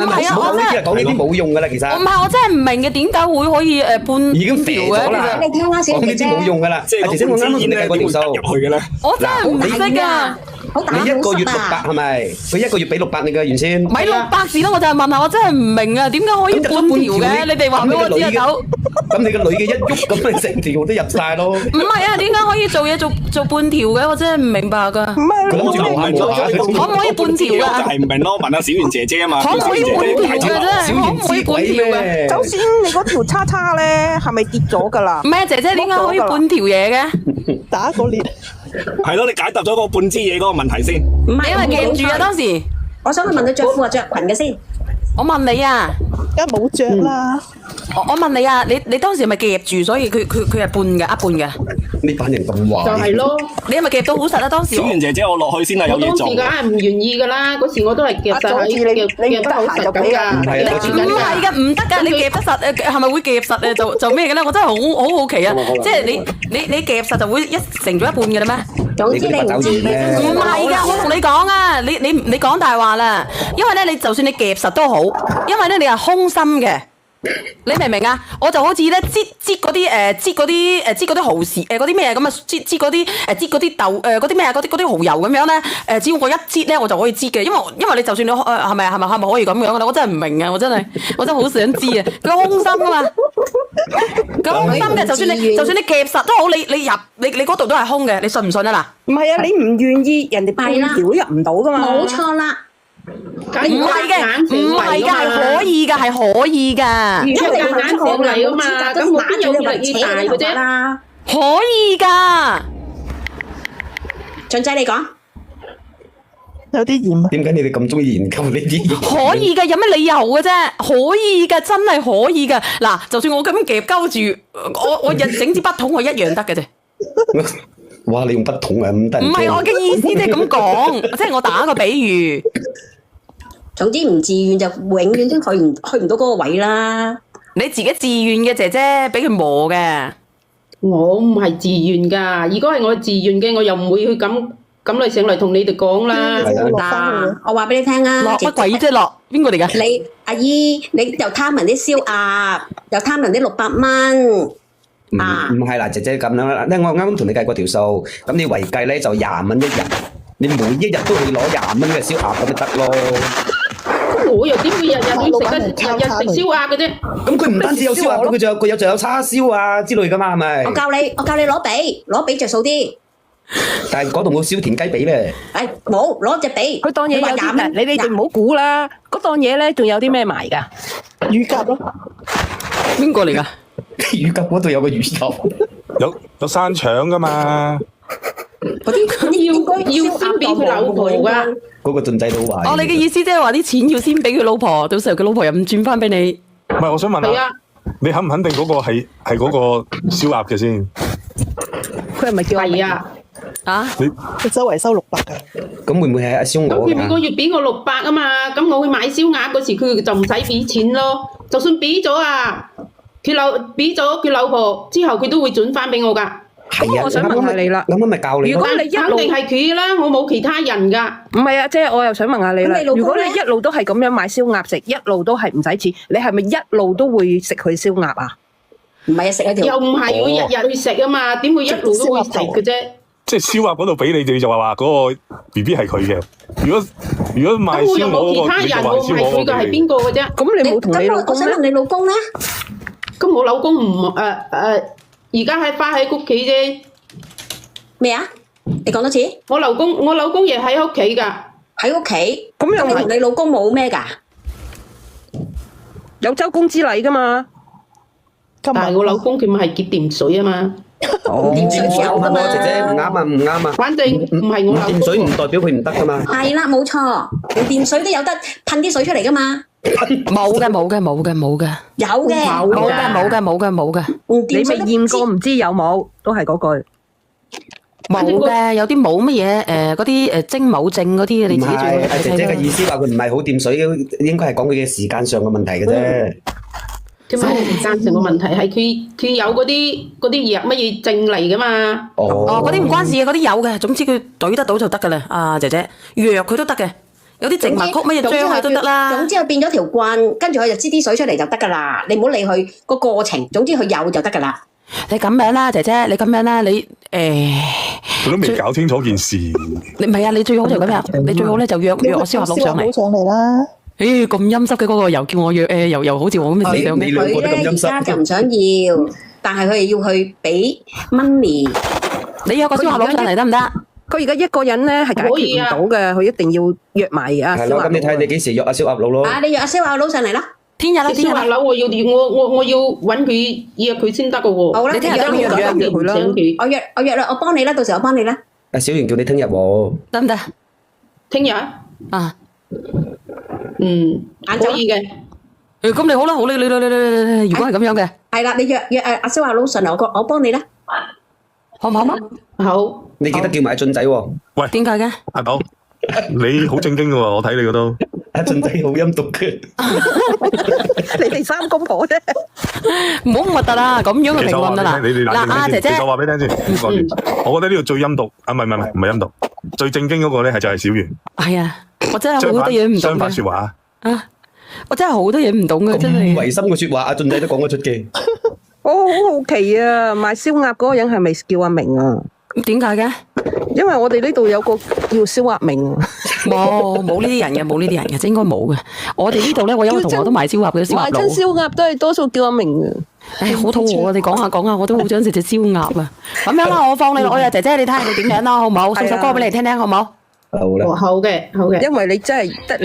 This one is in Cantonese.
唔係啊，我真係講呢啲冇用噶啦，其實。唔係，我真係唔明嘅，點解會可以半已經肥咗啦。你聽下小姐姐，講呢啲冇用噶啦。即係姐姐，我啱啱同你計過條數入去嘅咧。我真係唔識噶。好打你一個月好濕啊600係咪？佢一個月俾600你嘅原先。咪600字咯，我就係問下，我真係唔明啊，點解可以半條嘅？你哋話俾我知啊，走。咁你個女嘅一喐，咁你成條都入晒咯。唔係啊，點解可以做嘢做半條嘅？我真係唔明白噶。唔係佢諗住留下我啊！可唔可以半條啊？就係唔明咯，問下小圓姐姐啊嘛。可唔可以半條嘅啫？可唔可以半條嘅？首先你嗰條叉叉咧係咪跌咗㗎啦？唔係啊，姐姐點解可以半條嘢嘅？打個裂。係咯，你解答咗嗰半支嘢嗰個問題先。唔係因為夾住啊，當時我想問你着褲啊着裙嘅先。我問你啊，而家冇着啦。我問你啊，你當時係咪夾住，所以佢係半嘅，一半嘅？呢班人咁壞。就係咯，你係咪夾到好實啊？當時小圓姐姐，我落去先啦，有我當時嘢做。梗係唔願意噶啦，嗰時我都係夾實喺夾得好實咁噶。唔係㗎，唔得㗎，你夾得實係咪會夾實就咩嘅咧？我真係好好奇啊！即係你夾實就會成咗一半嘅啦咩？總之你唔知咩？唔係㗎，我同你講啊，你講大話啦，因為咧你就算你夾實都好，因為咧你係空心嘅。你明唔明啊？我就好似咧擠嗰啲蠔豉嗰啲咩咁啊，擠嗰啲豆嗰啲咩嗰啲蠔油咁樣咧只要我一擠咧我就可以擠嘅，因為你就算你係咪可以咁樣咧？我真係唔明啊！我真係好想知啊！佢空心啊嘛，佢空心嘅，就算你夾實都好，你嗰度都係空嘅，你信唔信啊嗱？唔係啊，你唔願意，人哋半條都入唔到㗎嘛。冇錯啦。唔係嘅，係可以㗎，係可以㗎。因為有眼成嚟㗎嘛，咁我邊有越嚟越大嘅啫。可以㗎。俊仔你講。有啲厭。點解你哋咁中意研究呢啲？可以㗎，有咩理由嘅啫？可以㗎，真係可以㗎。嗱，就算我咁樣夾鳩住，我日整支筆筒，我一樣得嘅啫。哇！你用筆筒啊，咁得？唔係我嘅意思，即係咁講，即係我打個比喻。總之唔自願就永遠都去唔到嗰個位啦。你自己自願嘅姐姐，俾佢磨嘅。我唔係自願㗎，如果係我自願嘅，我又唔會去咁嚟上嚟同你哋講啦。嗱，我話俾你聽啊，落乜鬼啫落？邊個嚟㗎？你阿姨，你又貪人啲燒鴨，又貪人啲600蚊。唔係啦，姐姐咁樣啦。咧我啱啱同你計過條數，咁你維計咧就20蚊一日，你每一日都去攞20蚊嘅燒鴨咁咪得咯。我又點會日日去食啊？日日食燒鴨嘅啫。咁佢唔單止有燒鴨，佢仲有叉燒啊之類噶嘛，係咪？我教你攞髀着數啲。但係嗰度冇燒田雞髀咧。誒冇攞隻髀。佢當嘢有啲咩？你哋唔好估啦。嗰檔嘢咧仲有啲咩賣㗎？乳鴿咯。邊個嚟㗎？乳鴿嗰度有個乳鴿。有生腸㗎嘛？嗰啲要先俾佢老婆㗎。嗰個俊仔都壞。哦，你嘅意思即係話啲錢要先俾佢老婆，到時候佢老婆又唔轉翻俾你。唔係，我想問下，你肯唔肯定嗰個係嗰個燒鴨嘅先？佢係咪叫係啊？啊？佢周圍收600㗎。咁會唔會係阿燒鵝㗎？咁佢每個月俾我600啊嘛，咁我去買燒鴨嗰時，佢就唔使俾錢咯。就算俾咗啊，俾咗佢老婆之後，佢都會轉翻俾我㗎。係啊，我想問下你啦。咁咪教你。如果你一路肯定係佢啦，我冇其他人㗎。唔係啊，即係我又想問下你啦。如果你一路都係咁樣買燒鴨食，一路都係唔使錢，你係咪一路都會食佢燒鴨啊？唔係啊，食一條。又唔係會日日去食啊嘛？點會一路都會食嘅啫？即係燒鴨嗰度俾你就話嗰個 BB 係佢嘅。如果賣燒鵝嗰個，我又冇其他人，我唔係佢嘅係邊個嘅啫？咁你冇同你老公咧？我想問你老公咧？咁我老公唔而家係翻喺屋企啫。咩啊？你講多次？我老公亦喺屋企㗎。喺屋企。咁又你同你老公冇咩㗎？有周公之禮㗎嘛？但係我老公佢咪係結掂水啊嘛。掂水有㗎嘛？姐姐唔啱啊，唔啱啊。反正唔係我老公。掂水唔代表佢唔得㗎嘛。係啦，冇錯，掂水都有得噴啲水出嚟㗎嘛。冇嘅。有嘅。冇嘅。你未驗過唔知有冇，都係嗰句。冇嘅，有啲冇乜嘢嗰啲精母症嗰啲，你自己做睇睇。姐姐嘅意思話佢唔係好掂水，應該係講佢嘅時間上嘅問題嘅啫。點解時間上嘅問題係佢有嗰啲藥乜嘢症嚟㗎嘛？嗰啲唔關事嘅，嗰啲有嘅。總之佢懟得到就得㗎啦。啊姐姐，藥佢都得嘅，有啲植物曲乜嘢將佢都得啦。總之佢變咗條棍，跟住佢就支啲水出嚟就得㗎啦。你唔好理佢個過程，總之佢有就得㗎啦。你咁樣啦，姐姐，你咁樣啦，你佢都未搞清楚件事。你唔係啊，你最好就咁樣，你最好咧就約我燒鴨佬上嚟。上嚟啦。咁陰濕嘅嗰個又叫我約，又好似我咁嘅思想嘅。你兩個都咁陰濕。佢咧而家就唔想要，但係佢哋要去俾 money。你約個燒鴨佬上嚟得唔得？佢而家一個人咧係解決唔到嘅，佢一定要約埋啊。係咯，咁你睇你幾時約阿燒鴨佬咯？啊，你約阿燒鴨佬上嚟啦。聽日啦，聽日啦。燒鴨佬我要揾佢約佢先得嘅喎。好啦，你聽日約佢啦。我約啦，我幫你啦，到時我幫你啦。阿小圓叫你聽日喎。得唔得？聽日啊，晏晝可以嘅。咁你好啦，好你，如果係咁樣嘅，係啦，你約阿燒鴨佬上嚟，我幫你啦。好唔好啊？好。你記得叫埋阿俊仔喎。喂，點解嘅？阿寶，你好正經嘅喎，我睇你嗰都。阿俊仔好陰毒嘅。你哋三公婆啫，唔好咁核突啦，咁樣嘅評論啊嗱，阿姐姐，其實我話俾你聽先，講完。我覺得呢度最陰毒，唔係陰毒，最正經嗰個咧係就係小圓。係啊，我真係好多嘢唔懂相反嘅。説話啊，我真係好多嘢唔懂嘅，真係。違心嘅説話，阿俊仔都講得出嘅。我好好奇啊！賣燒鴨嗰個人係咪叫阿明啊？點解嘅？因為我哋呢度有個叫燒鴨明啊。冇呢啲人嘅，冇呢啲人嘅，應該冇嘅。我哋呢度咧，我有個同學都賣燒鴨嘅燒鴨佬。賣真燒鴨都係多數叫阿明啊。唉，好肚餓啊！你講下，我都好想食隻燒鴨啊！咁樣啦，我放你落去啊，姐姐，你睇下你點樣啦，好唔好？送首歌俾你聽聽，好唔好？好啦。好嘅，好嘅。因為你真係得。